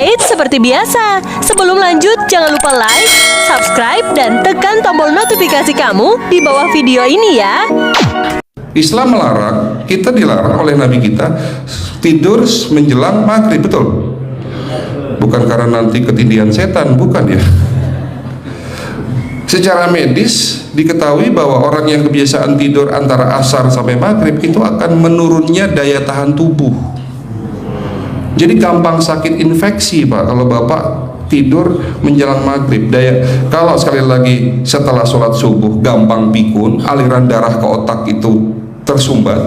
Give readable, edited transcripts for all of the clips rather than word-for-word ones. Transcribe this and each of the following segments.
Eits, seperti biasa, sebelum lanjut jangan lupa like, subscribe, dan tekan tombol notifikasi kamu di bawah video ini ya. Islam melarang, kita dilarang oleh Nabi kita tidur menjelang maghrib, betul? Bukan karena nanti ketindihan setan, bukan ya. Secara medis diketahui bahwa orang yang kebiasaan tidur antara asar sampai maghrib itu akan menurunnya daya tahan tubuh. Jadi gampang sakit infeksi Pak kalau Bapak tidur menjelang maghrib. Kalau sekali lagi setelah sholat subuh gampang pikun, aliran darah ke otak itu tersumbat,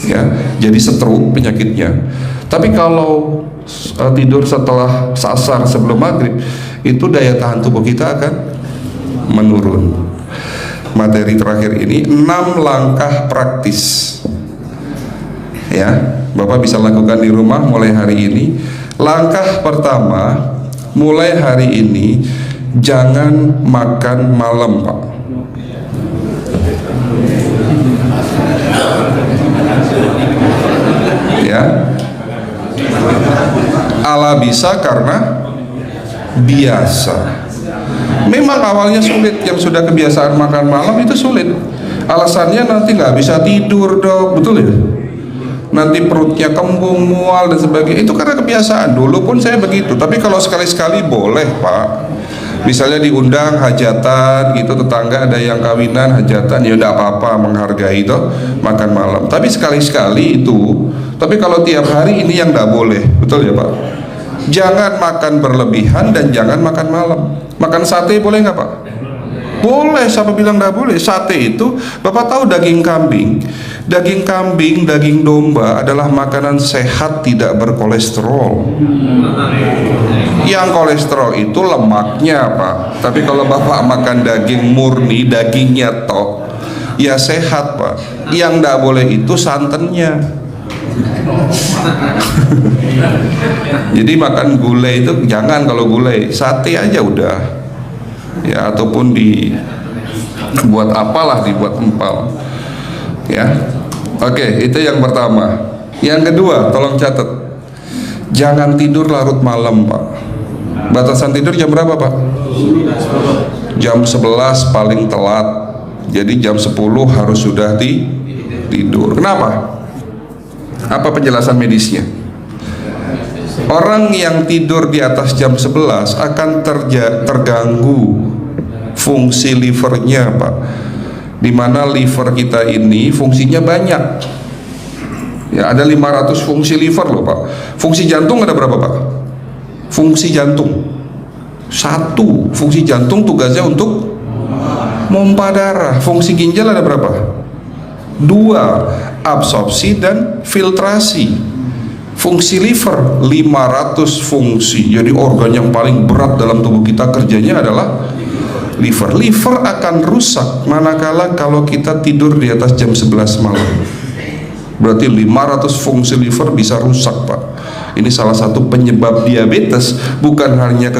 ya, jadi stroke penyakitnya. Tapi kalau tidur setelah asar sebelum maghrib, itu daya tahan tubuh kita akan menurun. Materi terakhir ini 6 langkah praktis, ya, Bapak bisa lakukan di rumah mulai hari ini. Langkah pertama, mulai hari ini jangan makan malam Pak. Ya, ala bisa karena biasa. Memang awalnya sulit, yang sudah kebiasaan makan malam itu sulit. Alasannya nanti nggak bisa tidur dok, betul ya? Nanti perutnya kembung, mual dan sebagainya. Itu karena kebiasaan. Dulu pun saya begitu. Tapi kalau sekali-sekali boleh Pak. Misalnya diundang hajatan gitu, tetangga ada yang kawinan hajatan, ya udah apa-apa, menghargai itu makan malam. Tapi sekali-sekali itu. Tapi kalau tiap hari ini yang tidak boleh, betul ya Pak? Jangan makan berlebihan dan jangan makan malam. Makan sate boleh nggak Pak? Boleh, siapa bilang nggak boleh? Sate itu, Bapak tahu daging kambing, daging domba adalah makanan sehat, tidak berkolesterol. Yang kolesterol itu lemaknya Pak. Tapi kalau Bapak makan daging murni, dagingnya tok, ya sehat Pak. Yang nggak boleh itu santannya. Jadi makan gulai itu jangan, kalau gulai sate aja udah, ya, ataupun dibuat apalah, dibuat empal, ya. Oke, itu yang pertama. Yang kedua, tolong catat, jangan tidur larut malam Pak. Batasan tidur jam berapa Pak? Jam 11 paling telat. Jadi jam 10 harus sudah tidur. Kenapa? Apa penjelasan medisnya? Orang yang tidur di atas jam 11 akan terganggu fungsi livernya Pak. Dimana liver kita ini fungsinya banyak, ya, ada 500 fungsi liver loh Pak. Fungsi jantung ada berapa Pak? Fungsi jantung 1. Fungsi jantung tugasnya untuk mompa darah. Fungsi ginjal ada berapa? 2. Absorpsi dan filtrasi. Fungsi liver 500 fungsi. Jadi organ yang paling berat dalam tubuh kita kerjanya adalah liver. Liver akan rusak manakala kalau kita tidur di atas jam 11 malam. Berarti 500 fungsi liver bisa rusak Pak. Ini salah satu penyebab diabetes. Bukan hanya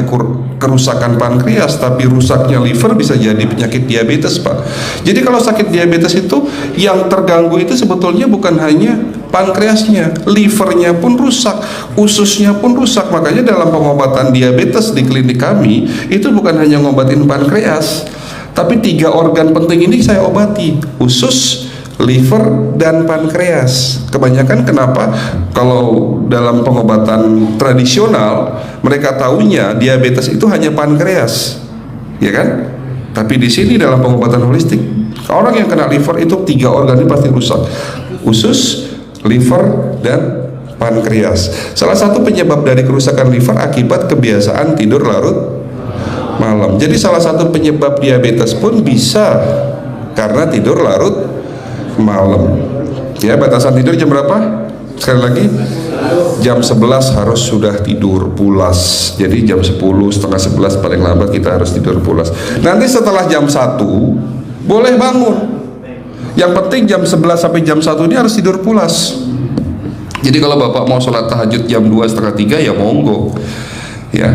kerusakan pankreas, tapi rusaknya liver bisa jadi penyakit diabetes Pak. Jadi kalau sakit diabetes itu yang terganggu itu sebetulnya bukan hanya pankreasnya, livernya pun rusak, ususnya pun rusak. Makanya dalam pengobatan diabetes di klinik kami itu bukan hanya ngobatin pankreas, tapi 3 organ penting ini saya obati: usus, liver, dan pankreas. Kebanyakan kenapa kalau dalam pengobatan tradisional mereka taunya diabetes itu hanya pankreas, ya kan? Tapi di sini dalam pengobatan holistik, orang yang kena liver itu 3 organ ini pasti rusak: usus, liver, dan pankreas. Salah satu penyebab dari kerusakan liver akibat kebiasaan tidur larut malam. Jadi salah satu penyebab diabetes pun bisa karena tidur larut malam. Ya, batasan tidur jam berapa? Sekali lagi, jam 11 harus sudah tidur pulas. Jadi jam 10, setengah 11 paling lambat kita harus tidur pulas. Nanti setelah jam 1 boleh bangun. Yang penting jam 11 sampai jam 1 ini harus tidur pulas. Jadi kalau Bapak mau sholat tahajud jam 2, setengah 3 ya monggo, ya.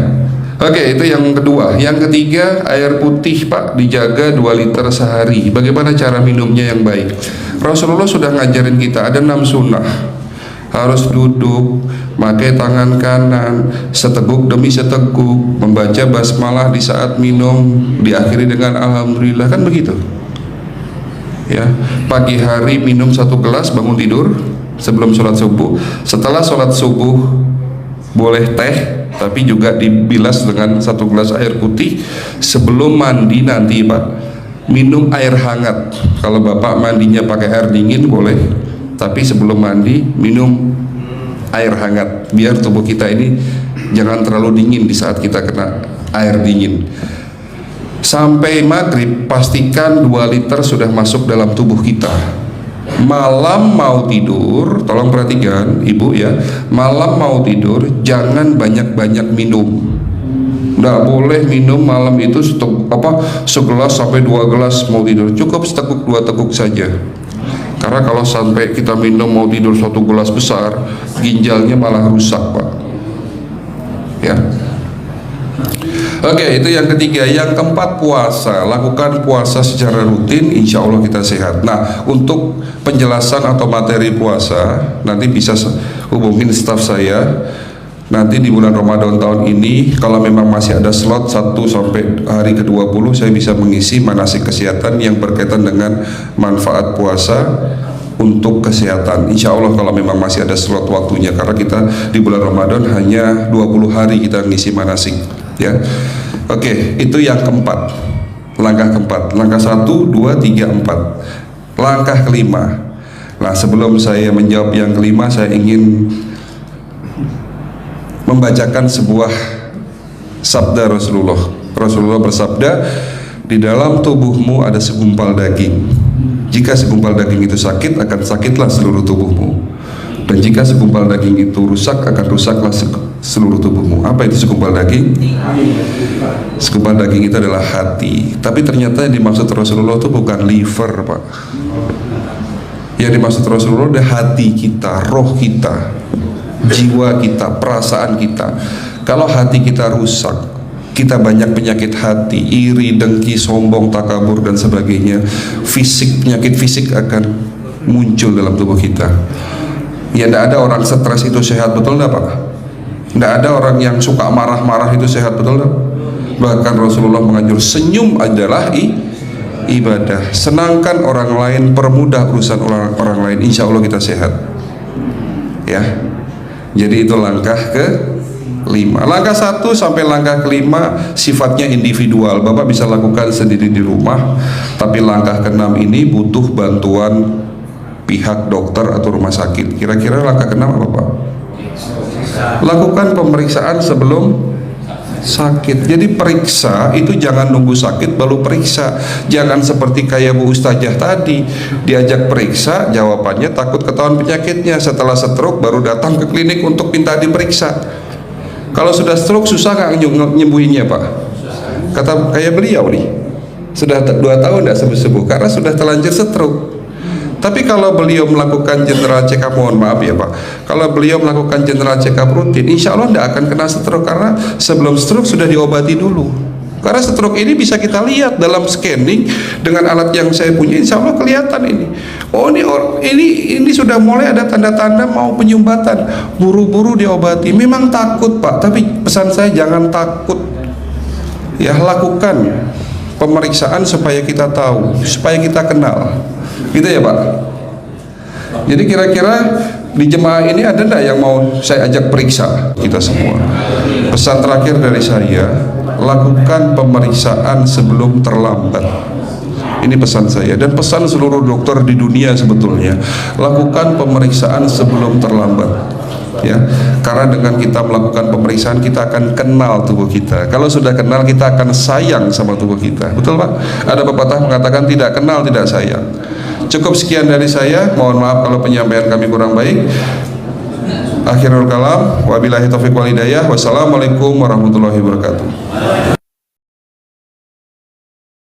Oke, itu yang kedua. Yang ketiga, air putih Pak dijaga 2 liter sehari. Bagaimana cara minumnya yang baik? Rasulullah sudah ngajarin kita ada 6 sunnah. Harus duduk, pakai tangan kanan, seteguk demi seteguk, membaca basmalah di saat minum, diakhiri dengan alhamdulillah, kan begitu ya. Pagi hari minum 1 gelas bangun tidur sebelum sholat subuh. Setelah sholat subuh boleh teh, tapi juga dibilas dengan 1 gelas air putih. Sebelum mandi nanti Pak, minum air hangat. Kalau Bapak mandinya pakai air dingin boleh, tapi sebelum mandi minum air hangat, biar tubuh kita ini jangan terlalu dingin di saat kita kena air dingin. Sampai maghrib pastikan 2 liter sudah masuk dalam tubuh kita. Malam mau tidur, tolong perhatikan Ibu ya, malam mau tidur jangan banyak-banyak minum. Nggak boleh minum malam itu segelas sampai 2 gelas mau tidur, cukup seteguk 2 teguk saja. Karena kalau sampai kita minum mau tidur 1 gelas besar, ginjalnya malah rusak Pak ya. Oke, itu yang ketiga. Yang keempat, puasa. Lakukan puasa secara rutin, insya Allah kita sehat. Nah, untuk penjelasan atau materi puasa nanti bisa hubungin staf saya. Nanti di bulan Ramadan tahun ini, kalau memang masih ada slot 1 sampai hari ke-20, saya bisa mengisi manasik kesehatan yang berkaitan dengan manfaat puasa untuk kesehatan. Insya Allah kalau memang masih ada slot waktunya, karena kita di bulan Ramadan hanya 20 hari kita ngisi manasik ya. Oke, itu yang keempat. Langkah keempat. Langkah 1, 2, 3, 4. Langkah kelima. Nah, sebelum saya menjawab yang kelima, saya ingin membacakan sebuah sabda Rasulullah. Rasulullah bersabda, di dalam tubuhmu ada segumpal daging. Jika segumpal daging itu sakit, akan sakitlah seluruh tubuhmu. Dan jika segumpal daging itu rusak, akan rusaklah seluruh tubuhmu. Apa itu segumpal daging? Segumpal daging itu adalah hati. Tapi ternyata yang dimaksud Rasulullah itu bukan liver Pak. Yang dimaksud Rasulullah adalah hati kita, roh kita, jiwa kita, perasaan kita. Kalau hati kita rusak, kita banyak penyakit hati, iri, dengki, sombong, takabur dan sebagainya. Penyakit fisik akan muncul dalam tubuh kita. Ya, tidak ada orang stres itu sehat, betul tidak Pak? Tidak ada orang yang suka marah-marah itu sehat, betul tidak? Bahkan Rasulullah menganjur senyum adalah ibadah. Senangkan orang lain, permudah urusan orang lain, insya Allah kita sehat ya. Jadi itu langkah ke-5. Langkah 1 sampai langkah ke-5 sifatnya individual, Bapak bisa lakukan sendiri di rumah. Tapi langkah ke-6 ini butuh bantuan pihak dokter atau rumah sakit. Kira-kira langkah ke-6 apa Pak? Lakukan pemeriksaan sebelum sakit. Jadi periksa itu jangan nunggu sakit baru periksa. Jangan seperti kayak Bu Ustazah tadi, diajak periksa, jawabannya takut ketahuan penyakitnya. Setelah stroke baru datang ke klinik untuk minta diperiksa. Kalau sudah stroke susah nggak nyembuhinnya Pak? Kata kayak beliau nih, sudah 2 tahun tidak sembuh-sembuh karena sudah terlanjur stroke. Tapi kalau beliau melakukan general check up, mohon maaf ya Pak, kalau beliau melakukan general check up rutin, insya Allah tidak akan kena stroke, karena sebelum stroke sudah diobati dulu. Karena stroke ini bisa kita lihat dalam scanning dengan alat yang saya punya, insya Allah kelihatan ini. Oh ini sudah mulai ada tanda-tanda mau penyumbatan, buru-buru diobati. Memang takut Pak, tapi pesan saya jangan takut. Ya, lakukan pemeriksaan supaya kita tahu, supaya kita kenal. Gitu ya Pak. Jadi kira-kira di jemaah ini ada enggak yang mau saya ajak periksa kita semua? Pesan terakhir dari saya, lakukan pemeriksaan sebelum terlambat. Ini pesan saya dan pesan seluruh dokter di dunia sebetulnya. Lakukan pemeriksaan sebelum terlambat. Ya, karena dengan kita melakukan pemeriksaan kita akan kenal tubuh kita. Kalau sudah kenal kita akan sayang sama tubuh kita. Betul Pak? Ada pepatah mengatakan tidak kenal tidak sayang. Cukup sekian dari saya. Mohon maaf kalau penyampaian kami kurang baik. Akhirul kalam, wabillahi taufiq wal hidayah. Wassalamualaikum warahmatullahi wabarakatuh.